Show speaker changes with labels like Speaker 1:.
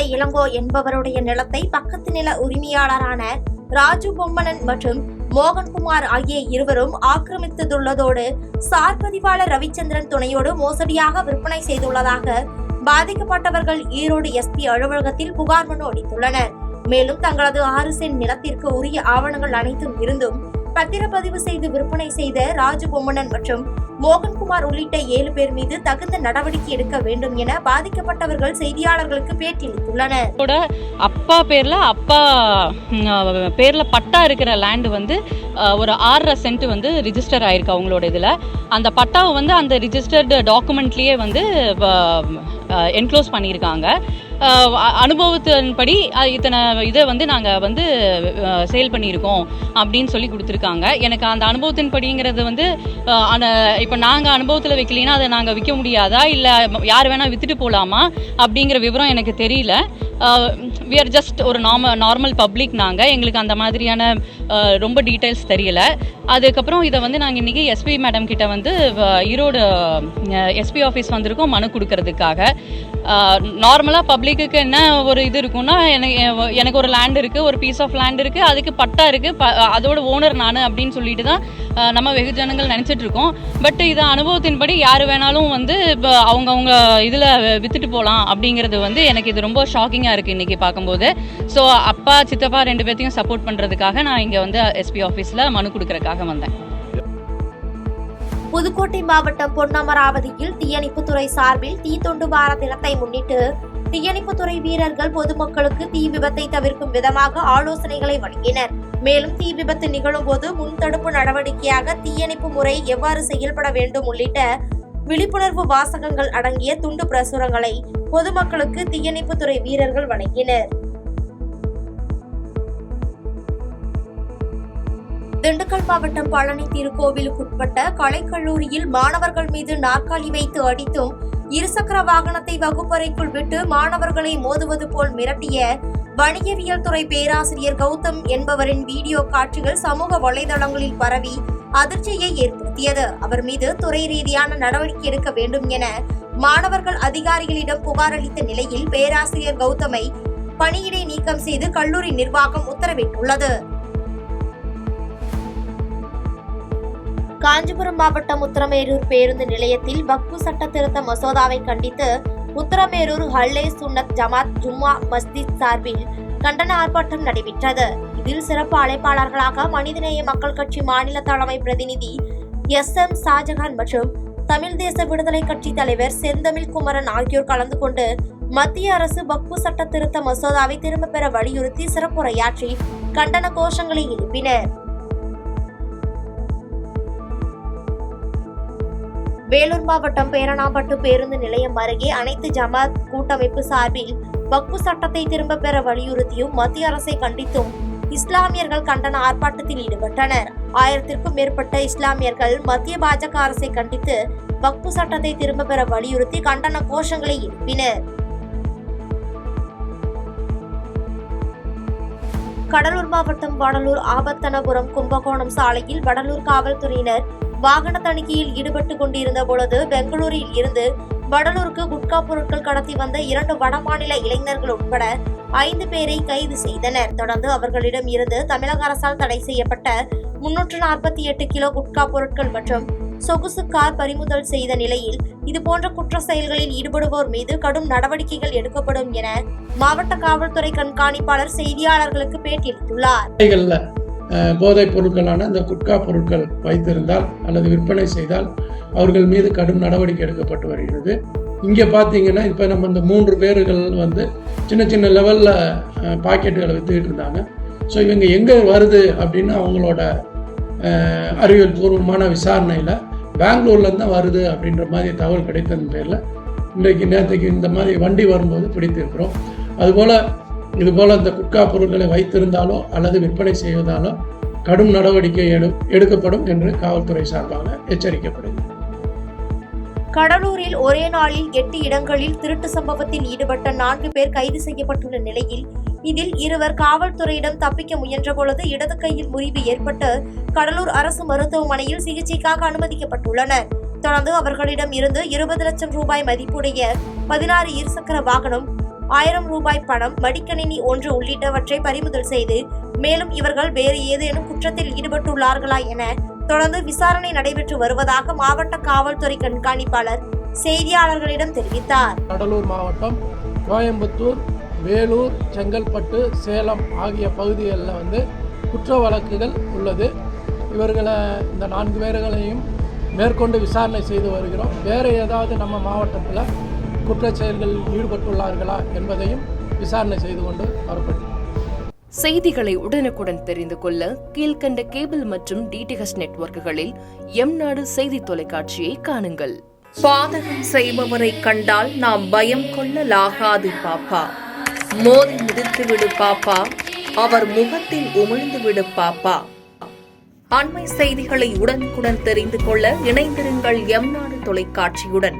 Speaker 1: மலை இளங்கோ என்பவருடைய நிலத்தை பக்கத்து நில உரிமையாளரான ராஜு பொம்மனன் மற்றும் மோகன்குமார் ஆகிய இருவரும் ஆக்கிரமித்துள்ளதோடு சார் பதிவாளர் ரவிச்சந்திரன் துணையோடு மோசடியாக விற்பனை செய்துள்ளதாக பாதிக்கப்பட்டவர்கள் ஈரோடு எஸ்பி அலுவலகத்தில் புகார் மனு அளித்துள்ளனர். மேலும் தங்களது 6 சென்ட் நிலத்திற்கு உரிய ஆவணங்கள் அனைத்தும் இருந்தும் பத்திரப்பதிவு செய்து விற்பனை செய்த ராஜு பொம்மனன் மற்றும் மோகன்குமார் உள்ளிட்ட 7 பேர் மீது தகுந்த நடவடிக்கை எடுக்க வேண்டும் என பாதிக்கப்பட்டவர்கள் செய்தியாளர்களுக்கு பேட்டியளித்துள்ளனர்.
Speaker 2: அப்பா பேர்ல பட்டா இருக்கிற லேண்ட் வந்து ஒரு 6.5 சென்ட் வந்து ரிஜிஸ்டர் ஆயிருக்கு அவங்களோட இதுல. அந்த பட்டாவை வந்து அந்த ரிஜிஸ்டர்டு டாக்குமெண்ட்லயே வந்து என்க்ளோஸ் பண்ணியிருக்காங்க. அனுபவத்தின்படி இத்தனை இதை வந்து நாங்கள் வந்து சேல் பண்ணியிருக்கோம் அப்படின்னு சொல்லி கொடுத்துருக்காங்க. எனக்கு அந்த அனுபவத்தின்படிங்கிறது வந்து இப்போ நாங்கள் அனுபவத்தில் வைக்கலைன்னா அதை நாங்கள் விற்க முடியாதா, இல்லை யார் வேணால் விற்றுட்டு போகலாமா அப்படிங்கிற விவரம் எனக்கு தெரியல. வி ஆர் ஜஸ்ட் ஒரு நார்மல் பப்ளிக். எங்களுக்கு அந்த மாதிரியான ரொம்ப டீட்டெயில்ஸ் தெரியல. அதுக்கப்புறம் இதை வந்து நாங்கள் இன்றைக்கி எஸ்பி மேடம் கிட்ட வந்து ஈரோடு எஸ்பி ஆஃபீஸ் வந்திருக்கோம் மனு கொடுக்கறதுக்காக. நார்மலாக பப்ளிக்கு என்ன ஒரு இது இருக்குன்னா, எனக்கு ஒரு லேண்ட் இருக்குது, ஒரு பீஸ் ஆஃப் லேண்ட் இருக்குது, அதுக்கு பட்டா இருக்குது, அதோட ஓனர் நான் அப்படின்னு சொல்லிட்டு தான் நம்ம வெகுஜனங்கள் நினச்சிட்டு இருக்கோம். பட் இதை அனுபவத்தின்படி யார் வேணாலும் வந்து இப்போ அவங்கவுங்க இதில் விற்றுட்டு போகலாம் அப்படிங்கிறது வந்து எனக்கு இது ரொம்ப ஷாக்கிங்காக இருக்குது இன்றைக்கி பார்க்கும்போது. ஸோ அப்பா சித்தப்பா 2 பேர்த்தையும் சப்போர்ட் பண்ணுறதுக்காக நான் இங்கே வந்து எஸ்பி ஆஃபீஸில் மனு கொடுக்கறதுக்காக வந்தேன்.
Speaker 1: புதுக்கோட்டை மாவட்டம் பொன்னமராவதியில் தீயணைப்புத்துறை சார்பில் தீ தொண்டு வார தினத்தை முன்னிட்டு தீயணைப்புத்துறை வீரர்கள் பொதுமக்களுக்கு தீ விபத்தை தவிர்க்கும் விதமாக ஆலோசனைகளை வழங்கினர். மேலும் தீ விபத்து நிகழும் போது முன்தடுப்பு நடவடிக்கையாக தீயணைப்பு முறை எவ்வாறு செயல்பட வேண்டும் உள்ளிட்ட விழிப்புணர்வு வாசகங்கள் அடங்கிய துண்டு பிரசுரங்களை பொதுமக்களுக்கு தீயணைப்புத்துறை வீரர்கள் வழங்கினர். திண்டுக்கல் மாவட்டம் பழனி திருக்கோவிலுக்குட்பட்ட கலைக்கல்லூரியில் மாணவர்கள் மீது நாற்காலி வைத்து அடித்தும் இருசக்கர வாகனத்தை வகுப்பறைக்குள் விட்டு மாணவர்களை மோதுவது போல் மிரட்டிய வணிகவியல் துறை பேராசிரியர் கௌதம் என்பவரின் வீடியோ காட்சிகள் சமூக வலைதளங்களில் பரவி அதிர்ச்சியை ஏற்படுத்தியது. அவர் மீது துறை ரீதியான நடவடிக்கை எடுக்க வேண்டும் என மாணவர்கள் அதிகாரிகளிடம் புகார் அளித்த நிலையில் பேராசிரியர் கௌதமை பணியிடை நீக்கம் செய்து கல்லூரி நிர்வாகம் உத்தரவிட்டுள்ளது. காஞ்சிபுரம் மாவட்டம் உத்தரமேரூர் பேருந்து நிலையத்தில் வக்ஃபு சட்ட திருத்த மசோதாவை கண்டித்து உத்தரமேரூர் ஹல்லே சுன்னத் ஜமாத் ஜும்மா மஸ்ஜித் சார்பில் கண்டன ஆர்ப்பாட்டம் நடைபெற்றது. இதில் சிறப்பு அழைப்பாளர்களாக மனிதநேய மக்கள் கட்சி மாநில தலைமை பிரதிநிதி SM ஷாஜகான் மற்றும் தமிழ் தேச விடுதலை கட்சி தலைவர் செந்தமிழ் குமரன் ஆகியோர் கலந்து கொண்டு மத்திய அரசு வக்ஃபு சட்ட திருத்த மசோதாவை திரும்ப பெற வலியுறுத்தி சிறப்புரையாற்றி கண்டன கோஷங்களை எழுப்பினர். வேலூர் மாவட்டம் பேரணாம்பட்டு பேருந்து நிலையம் அருகே அனைத்து ஜமாத் கூட்டமைப்பு சார்பில் வக்ஃபு சட்டத்தை திரும்ப பெற வலியுறுத்தியும் மத்திய அரசை கண்டித்தும் இஸ்லாமியர்கள் கண்டன ஆர்ப்பாட்டத்தில் ஈடுபட்டனர். 1000க்கும் மேற்பட்ட இஸ்லாமியர்கள் மத்திய பாஜக அரசை கண்டித்து வக்ஃபு சட்டத்தை திரும்ப பெற வலியுறுத்தி கண்டன கோஷங்களை எழுப்பினர். கடலூர் மாவட்டம் வடலூர் ஆபத்தனபுரம் கும்பகோணம் சாலையில் வடலூர் காவல்துறையினர் வாகன தணிக்கையில் ஈடுபட்டு கொண்டிருந்த பொழுது பெங்களூரில் இருந்து வடலூருக்கு குட்கா பொருட்கள் கடத்தி வந்த 2 வடமாநில இளைஞர்கள் உட்பட 5 பேரை கைது செய்தனர். தொடர்ந்து அவர்களிடம் இருந்து தமிழக அரசால் தடை செய்யப்பட்ட 348 கிலோ குட்கா பொருட்கள் மற்றும் சொகுசு கார் பறிமுதல் செய்த நிலையில் இதுபோன்ற குற்ற செயல்களில் ஈடுபடுவோர் மீது கடும் நடவடிக்கைகள் எடுக்கப்படும் என மாவட்ட காவல்துறை கண்காணிப்பாளர் செய்தியாளர்களுக்கு பேட்டியளித்துள்ளார்.
Speaker 3: போதைப் பொருட்களான இந்த குட்கா பொருட்கள் வைத்திருந்தால் அல்லது விற்பனை செய்தால் அவர்கள் மீது கடும் நடவடிக்கை எடுக்கப்பட்டு வருகிறது. இங்கே பார்த்தீங்கன்னா இப்போ நம்ம இந்த 3 பேர்கள் வந்து சின்ன சின்ன லெவலில் பாக்கெட்டுகளை விற்றுக்கிட்டு இருந்தாங்க. ஸோ இவங்க எங்கே வருது அப்படின்னு அவங்களோட அறிவியல் பூர்வமான விசாரணையில் பெங்களூர்லேருந்து தான் வருது அப்படின்ற மாதிரி தகவல் கிடைத்ததன் பேரில் நேற்றுக்கு இந்த மாதிரி வண்டி வரும்போது பிடித்திருக்கிறோம். இதுபோல் இந்த குட்கா பொருட்களை வைத்திருந்தாலோ அல்லது விற்பனை செய்வதாலோ கடும் நடவடிக்கை எடுக்கப்படும் என்று காவல்துறை சார்பாக எச்சரிக்கப்படுகிறது.
Speaker 1: கடலூரில் ஒரே நாளில் 8 இடங்களில் திருட்டு சம்பவத்தில் ஈடுபட்ட 4 பேர் கைது செய்யப்பட்டுள்ள நிலையில் இதில் 2 காவல்துறையிடம் தப்பிக்க முயன்ற பொழுது இடது கையில் முறிவு ஏற்பட்டு கடலூர் அரசு மருத்துவமனையில் சிகிச்சைக்காக அனுமதிக்கப்பட்டுள்ளனர். தொடர்ந்து அவர்களிடம் இருந்து 20 லட்சம் ரூபாய் மதிப்புடைய 16 இருசக்கர வாகனம், 1000 ரூபாய் பணம், மடிக்கணினி ஒன்று உள்ளிட்டவற்றை பறிமுதல் செய்து மேலும் இவர்கள் வேறு ஏதேனும் குற்றத்தில் ஈடுபட்டுள்ளார்களா என தொடர்ந்து விசாரணை நடைபெற்று வருவதாக மாவட்ட காவல்துறை கண்காணிப்பாளர் செய்தியாளர்களிடம் தெரிவித்தார்.
Speaker 3: கடலூர் மாவட்டம் கோயம்புத்தூர், வேலூர், செங்கல்பட்டு, சேலம் ஆகிய பகுதிகளில் குற்ற வழக்குகள் உள்ளது. இவர்களை இந்த 4 பேர்களையும் மேற்கொண்டு விசாரணை செய்து வருகிறோம். வேறு ஏதாவது நம்ம மாவட்டத்தில் குற்றச் செயல்களில் ஈடுபட்டுள்ளார்களா என்பதையும் விசாரணை செய்து கொண்டு வரப்படும்.
Speaker 4: செய்திகளை உடனுக்குடன் தெரிந்து கொள்ள கீழ்கண்ட கேபிள் மற்றும் டிடிஹெச் நெட்வொர்க்குகளில் எம்நாடு செய்தி தொலைக்காட்சியை காணுங்கள். பாதகம் செய்பவரை கண்டால் நாம் பயம் கொள்ளலாகாது பாப்பா. மோதி மிதித்துவிடு பாப்பா, அவர் முகத்தில் உமிழ்ந்து விடு பாப்பா. அண்மை செய்திகளை உடனுக்குடன் தெரிந்து கொள்ள இணைந்திருங்கள் எம்நாடு தொலைக்காட்சியுடன்.